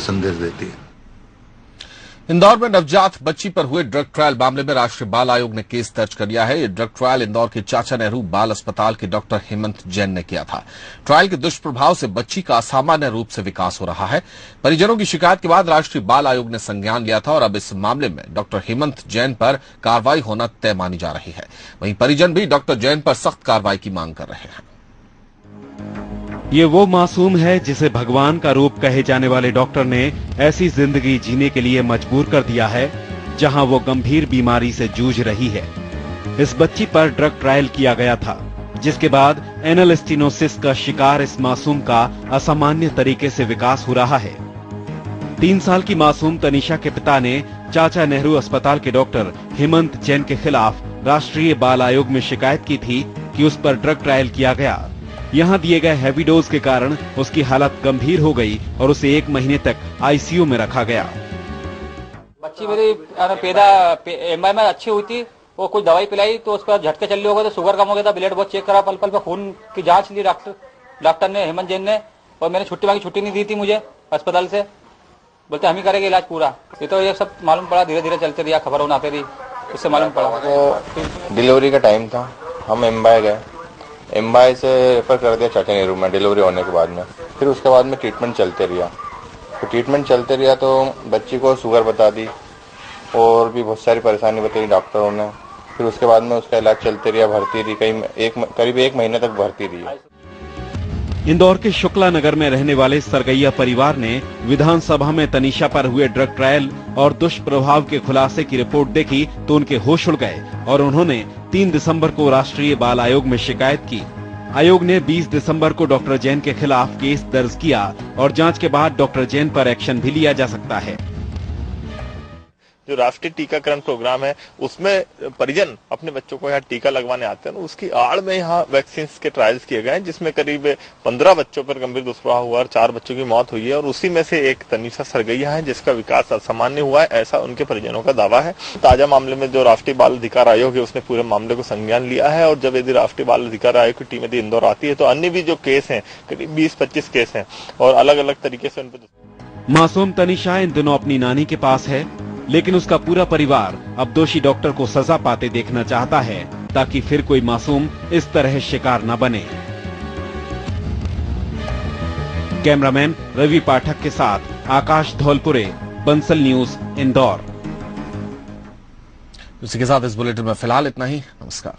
संदेश देती है। इंदौर में नवजात बच्ची पर हुए ड्रग ट्रायल मामले में राष्ट्रीय बाल आयोग ने केस दर्ज कर लिया है। ये ड्रग ट्रायल इंदौर के चाचा नेहरू बाल अस्पताल के डॉक्टर हेमंत जैन ने किया था। ट्रायल के दुष्प्रभाव से बच्ची का असामान्य रूप से विकास हो रहा है। परिजनों की शिकायत के बाद राष्ट्रीय बाल आयोग ने संज्ञान लिया था और अब इस मामले में डॉक्टर हेमंत जैन पर कार्रवाई होना तय मानी जा रही है। वहीं परिजन भी डॉक्टर जैन पर सख्त कार्रवाई की मांग कर रहे हैं। ये वो मासूम है जिसे भगवान का रूप कहे जाने वाले डॉक्टर ने ऐसी जिंदगी जीने के लिए मजबूर कर दिया है जहां वो गंभीर बीमारी से जूझ रही है। इस बच्ची पर ड्रग ट्रायल किया गया था, जिसके बाद एनल स्टेनोसिस का शिकार इस मासूम का असामान्य तरीके से विकास हो रहा है। 3 साल की मासूम तनिषा के पिता ने चाचा नेहरू अस्पताल के डॉक्टर हेमंत जैन के खिलाफ राष्ट्रीय बाल आयोग में शिकायत की थी कि उस पर ड्रग ट्रायल किया गया। यहाँ दिए गए हैवी डोज के कारण उसकी हालत गंभीर हो गई और उसे 1 महीने तक आईसीयू में रखा गया। बच्ची मेरी पैदा एमआई में अच्छी हुई थी, वो कुछ दवाई पिलाई तो उसका झटके चलने हो गए, तो शुगर कम हो गया था, ब्लड बहुत चेक करा, पल पल पे खून की जांच ली डॉक्टर ने, हेमंत जैन ने, और मैंने छुट्टी मांगी, छुट्टी नहीं दी थी मुझे अस्पताल से। बोलते हम ही करेंगे इलाज पूरा। ये तो ये सब मालूम पड़ा, धीरे धीरे चलते रहा, खबर होना आती रही, उससे मालूम पड़ा। तो डिलीवरी का टाइम था, हम एम्बाई गए, एम्बाई से रेफर कर दिया चाचा नेहरू में डिलीवरी होने के बाद में। फिर उसके बाद में ट्रीटमेंट चलते रहा, तो ट्रीटमेंट चलते रहा तो बच्ची को शुगर बता दी और भी बहुत सारी परेशानी बताई डॉक्टरों ने। फिर उसके बाद में उसका इलाज चलते रहा, भर्ती रही, करीब 1 महीने तक भर्ती रही। इंदौर के शुक्ला नगर में रहने वाले सरगैया परिवार ने विधानसभा में तनिषा पर हुए ड्रग ट्रायल और दुष्प्रभाव के खुलासे की रिपोर्ट देखी तो उनके होश उड़ गए और उन्होंने 3 दिसंबर को राष्ट्रीय बाल आयोग में शिकायत की। आयोग ने 20 दिसंबर को डॉक्टर जैन के खिलाफ केस दर्ज किया और जांच के बाद डॉक्टर जैन पर एक्शन भी लिया जा सकता है। जो राष्ट्रीय टीकाकरण प्रोग्राम है उसमें परिजन अपने बच्चों को यहाँ टीका लगवाने आते हैं, उसकी आड़ में यहाँ वैक्सीन के ट्रायल्स किए गए हैं, जिसमें करीब 15 बच्चों पर गंभीर दुष्प्रभाव हुआ और 4 बच्चों की मौत हुई है और उसी में से एक तनिषा सरगैया है जिसका विकास असामान्य हुआ है, ऐसा उनके परिजनों का दावा है। ताजा मामले में जो राष्ट्रीय बाल अधिकार आयोग है उसने पूरे मामले को संज्ञान लिया है और जब यदि राष्ट्रीय बाल अधिकार आयोग की टीम यदि इंदौर आती है तो अन्य भी जो केस है करीब 20-25 केस है और अलग अलग तरीके से उन पर। मासूम तनिषा इन दिनों अपनी नानी के पास है, लेकिन उसका पूरा परिवार अब दोषी डॉक्टर को सजा पाते देखना चाहता है ताकि फिर कोई मासूम इस तरह शिकार न बने। कैमरामैन रवि पाठक के साथ आकाश धौलपुरे, बंसल न्यूज, इंदौर। इसी के साथ इस बुलेटिन में फिलहाल इतना ही। नमस्कार।